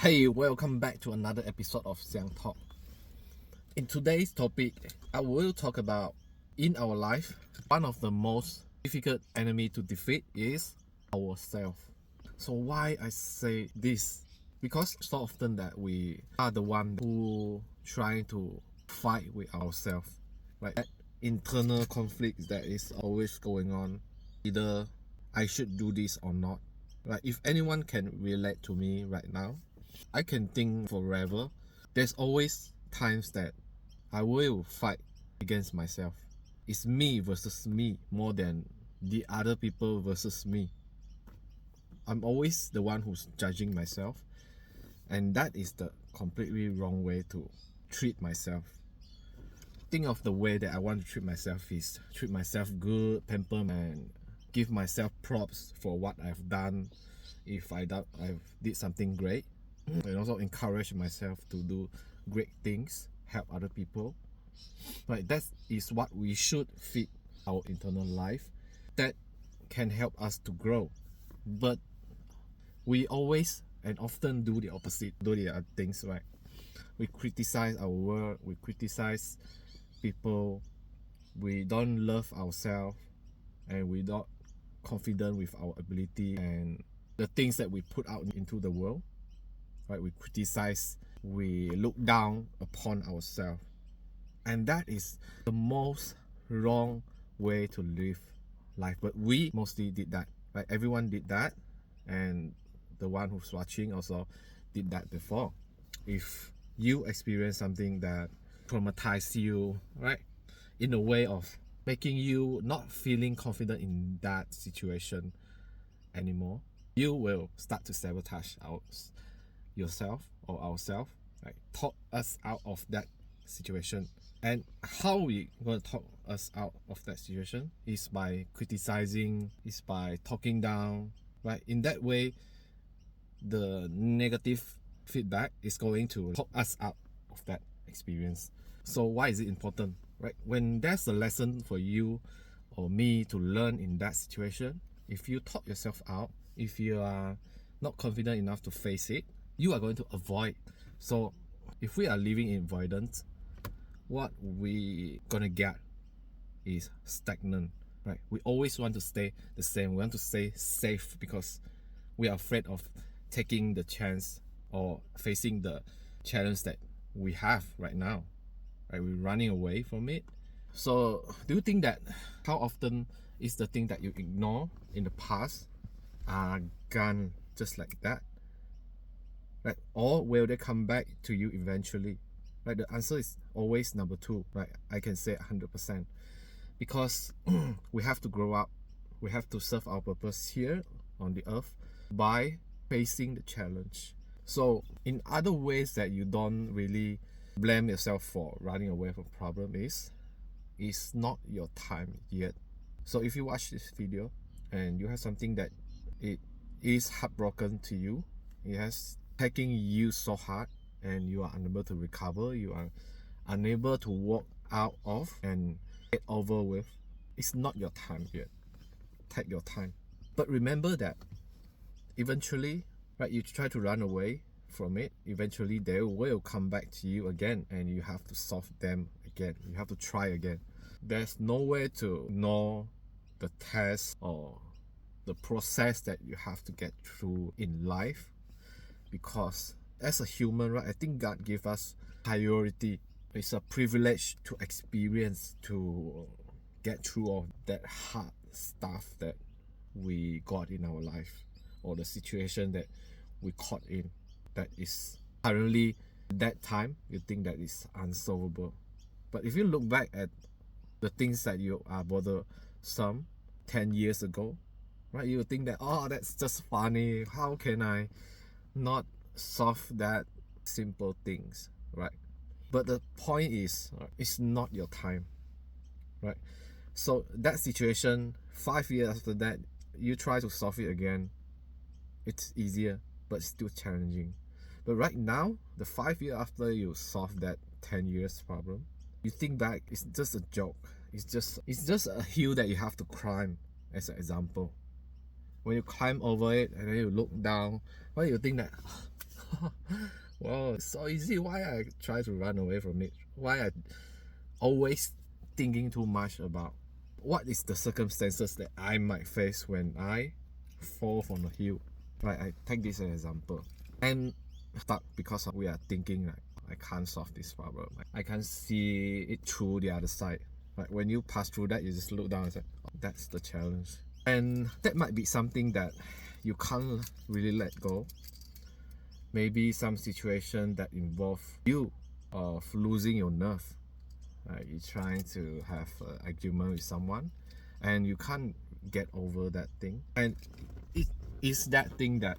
Hey, welcome back to another episode of Xiang Talk. In today's topic, I will talk about in our life, one of the most difficult enemy to defeat is ourself. So why I say this? Because so often that we are the one who trying to fight with ourselves. Like that internal conflict that is always going on. Either I should do this or not. Like if anyone can relate to me right now, I can think forever. There's always times that I will fight against myself. It's me versus me more than the other people versus me. I'm always the one who's judging myself, and that is the completely wrong way to treat myself. Think of the way that I want to treat myself is treat myself good, pamper, and give myself props for what I've done. If I did something great, and also encourage myself to do great things, help other people. Right, that is what we should feed our internal life. That can help us to grow. But we always and often do the opposite, do the other things, right? We criticize our work, we criticize people, we don't love ourselves, and we not confident with our ability and the things that we put out into the world. Right, we criticize, we look down upon ourselves, and that is the most wrong way to live life. But we mostly did that, right? Everyone did that, and the one who's watching also did that before. If you experience something that traumatized you, right, in a way of making you not feeling confident in that situation anymore, you will start to sabotage yourself or ourselves, right? Talk us out of that situation. And how we going to talk us out of that situation is by criticizing, is by talking down, right? In that way, the negative feedback is going to talk us out of that experience. So why is it important, right? When there's a lesson for you or me to learn in that situation, if you talk yourself out, if you are not confident enough to face it, you are going to avoid. So if we are living in avoidance, what we gonna get is stagnant, right? We always want to stay the same. We want to stay safe because we are afraid of taking the chance or facing the challenge that we have right now, right? We're running away from it. So do you think that how often is the thing that you ignore in the past are gone just like that? Right? Or will they come back to you eventually? Right? The answer is always number two, right? I can say 100%. Because we have to grow up. We have to serve our purpose here on the earth by facing the challenge. So in other ways that you don't really blame yourself for running away from problem is, it's not your time yet. So if you watch this video and you have something that it is heartbroken to you, it has taking you so hard and you are unable to recover, you are unable to walk out of and get over with, it's not your time yet. Take your time. But remember that eventually, right, you try to run away from it, eventually they will come back to you again and you have to solve them again. You have to try again. There's no way to know the test or the process that you have to get through in life, because as a human, right, I think God gave us priority. It's a privilege to experience, to get through all that hard stuff that we got in our life, or the situation that we caught in that is currently that time you think that is unsolvable. But if you look back at the things that you are bothersome 10 years ago, right, you think that, oh, that's just funny, how can I not solve that simple things, right? But the point is, it's not your time, right? So that situation, 5 years after that, you try to solve it again, it's easier but still challenging. But right now, the 5 years after you solve that 10 years problem, you think back, it's just a joke. It's just a hill that you have to climb, as an example. When you climb over it and then you look down, well, you think that Well, it's so easy. Why I try to run away from it? Why I always thinking too much about what is the circumstances that I might face when I fall from the hill. Like, I take this as an example. And stuck because we are thinking like, I can't solve this problem. I can't see it through the other side. Like, when you pass through that, you just look down and say, oh, that's the challenge. And that might be something that you can't really let go. Maybe some situation that involve you of losing your nerve. You're trying to have an argument with someone and you can't get over that thing, and it is that thing that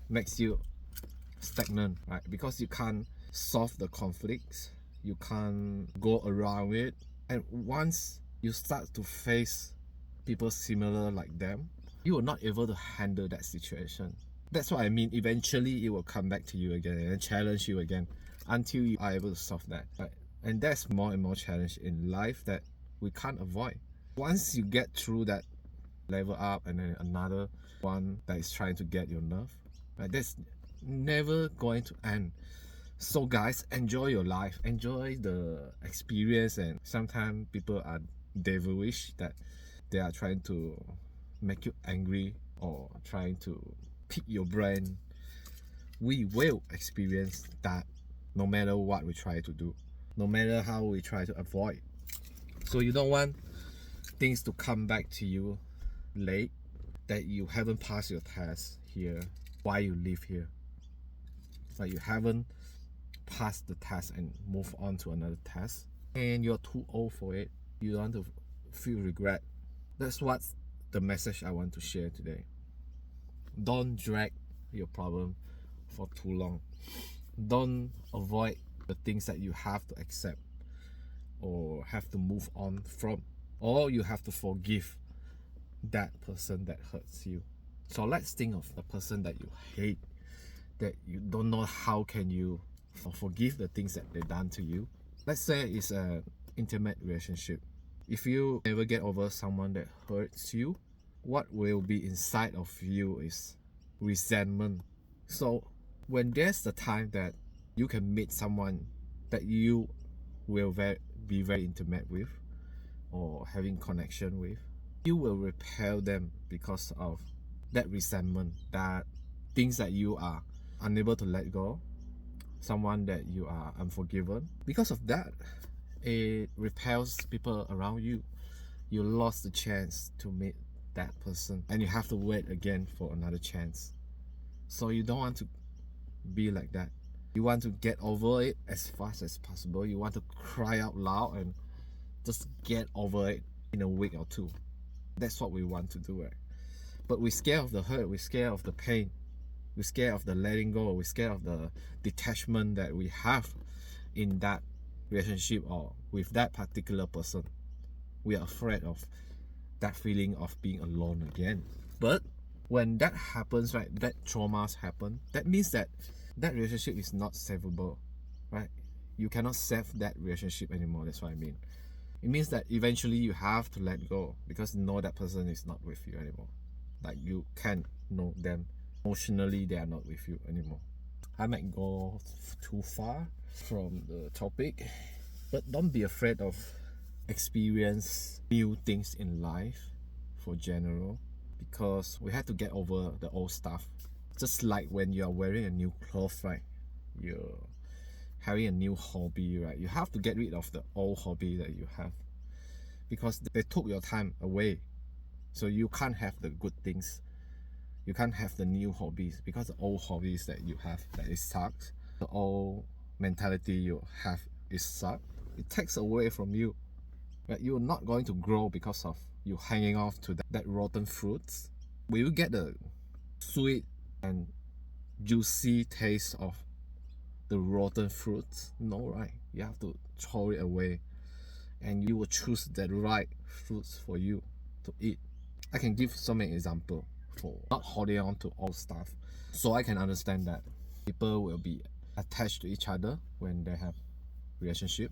makes you stagnant, right? Because you can't solve the conflicts, you can't go around it, and once you start to face people similar like them, you are not able to handle that situation. That's what I mean. Eventually it will come back to you again and challenge you again until you are able to solve that, right? And there's more and more challenge in life that we can't avoid. Once you get through that level up and then another one that is trying to get your nerve, right, that's never going to end. So guys, enjoy your life, enjoy the experience. And sometimes people are devilish, that they are trying to make you angry or trying to pick your brain. We will experience that no matter what we try to do, no matter how we try to avoid. So you don't want things to come back to you late, that you haven't passed your test here while you live here, like you haven't passed the test and move on to another test and you're too old for it. You don't want to feel regret. That's what the message I want to share today. Don't drag your problem for too long. Don't avoid the things that you have to accept or have to move on from, or you have to forgive that person that hurts you. So let's think of the person that you hate, that you don't know how can you forgive the things that they've done to you. Let's say it's an intimate relationship. If you never get over someone that hurts you, what will be inside of you is resentment. So when there's the time that you can meet someone that you will be very intimate with or having connection with, you will repel them because of that resentment, that things that you are unable to let go, someone that you are unforgiven. Because of that, it repels people around you. You lost the chance to meet that person and you have to wait again for another chance. So you don't want to be like that. You want to get over it as fast as possible. You want to cry out loud and just get over it in a week or two. That's what we want to do, right? But we're scared of the hurt, we're scared of the pain, we're scared of the letting go, we're scared of the detachment that we have in that relationship or with that particular person. We are afraid of that feeling of being alone again. But when that happens, right, that traumas happen, that means that that relationship is not savable, right? You cannot save that relationship anymore. That's what I mean. It means that eventually you have to let go because you know that person is not with you anymore. Like, you can't know them emotionally, they are not with you anymore. I might go too far from the topic, but don't be afraid of experience new things in life for general, because we have to get over the old stuff. Just like when you're wearing a new clothes, right? You're having a new hobby, right? You have to get rid of the old hobby that you have because they took your time away. So you can't have the good things. You can't have the new hobbies because the old hobbies that you have, that it sucks. The old mentality you have is suck. It takes away from you. But you're not going to grow because of you hanging off to that rotten fruits. Will you get the sweet and juicy taste of the rotten fruits? No, right? You have to throw it away and you will choose the right fruits for you to eat. I can give so many examples for not holding on to old stuff. So I can understand that people will be attached to each other when they have relationship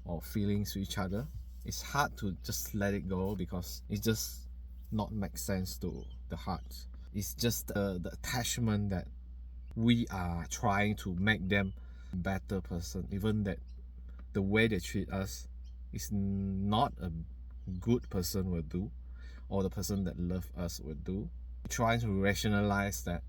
or feelings to each other. It's hard to just let it go because it just not make sense to the heart. It's just the attachment that we are trying to make them a better person, even that the way they treat us is not a good person will do, or the person that love us will do. Trying to rationalize that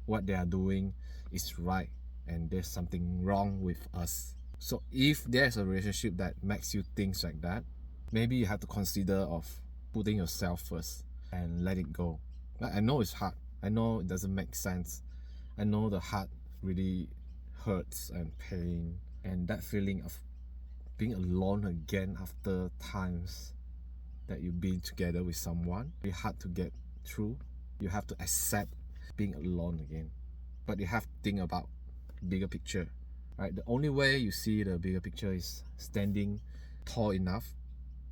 what they are doing is right and there's something wrong with us. So if there's a relationship that makes you think like that, maybe you have to consider of putting yourself first and let it go. I know it's hard, I know it doesn't make sense, I know the heart really hurts and pain, and that feeling of being alone again after times that you've been together with someone, it's hard to get through. You have to accept being alone again, but you have to think about bigger picture, right? The only way you see the bigger picture is standing tall enough,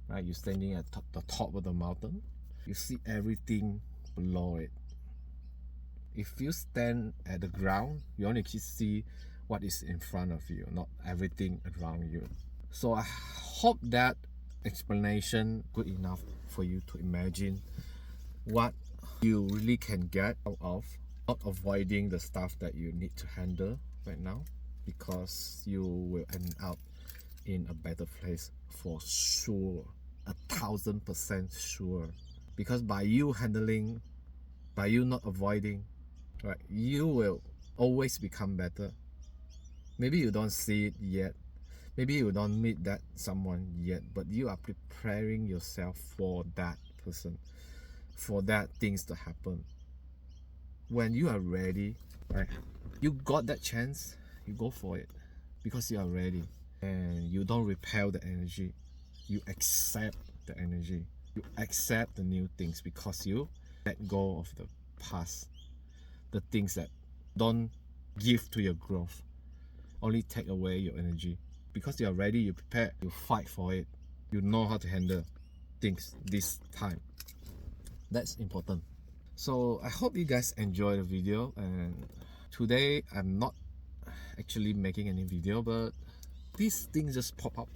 right? You're standing at the top of the mountain, you see everything below it. If you stand at the ground, you only can see what is in front of you, not everything around you. So I hope that explanation good enough for you to imagine what you really can get out of not avoiding the stuff that you need to handle right now, because you will end up in a better place for sure, 1000% sure. Because by you handling, by you not avoiding, right, you will always become better. Maybe you don't see it yet, maybe you don't meet that someone yet, but you are preparing yourself for that person, for that things to happen. When you are ready, right, you got that chance, you go for it because you are ready, and you don't repel the energy, you accept the energy, you accept the new things, because you let go of the past, the things that don't give to your growth, only take away your energy. Because you are ready, you prepare, you fight for it, you know how to handle things this time. That's important. So I hope you guys enjoy the video, and today I'm not actually making any video, but these things just pop up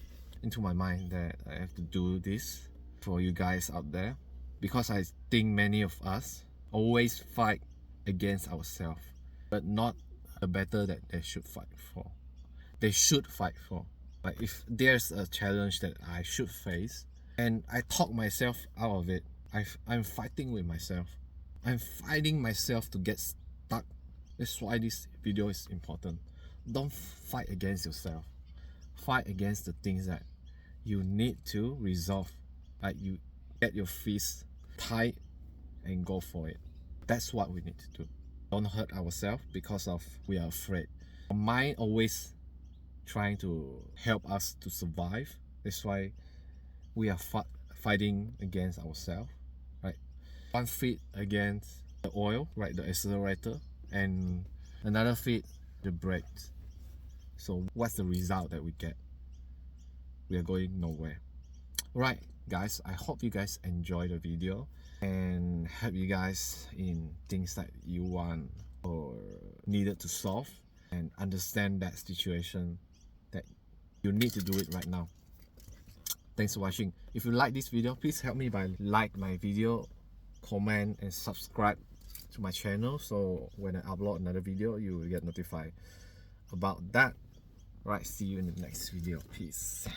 into my mind that I have to do this for you guys out there, because I think many of us always fight against ourselves, but not the better that they should fight for. They should fight for. Like if there's a challenge that I should face and I talk myself out of it, I'm fighting with myself. I'm fighting myself to get stuck. That's why this video is important. Don't fight against yourself. Fight against the things that you need to resolve. Like you get your fists tight and go for it. That's what we need to do. Don't hurt ourselves because of we are afraid. Our mind always trying to help us to survive. That's why we are fighting against ourselves, right? One feet against the oil, right, the accelerator, and another feet the brakes. So what's the result that we get? We are going nowhere. Right, guys, I hope you guys enjoy the video and help you guys in things that you want or needed to solve, and understand that situation that you need to do it right now. Thanks for watching. If you like this video, please help me by like my video, comment and subscribe to my channel, so when I upload another video you will get notified about that. Right, see you in the next video. Peace.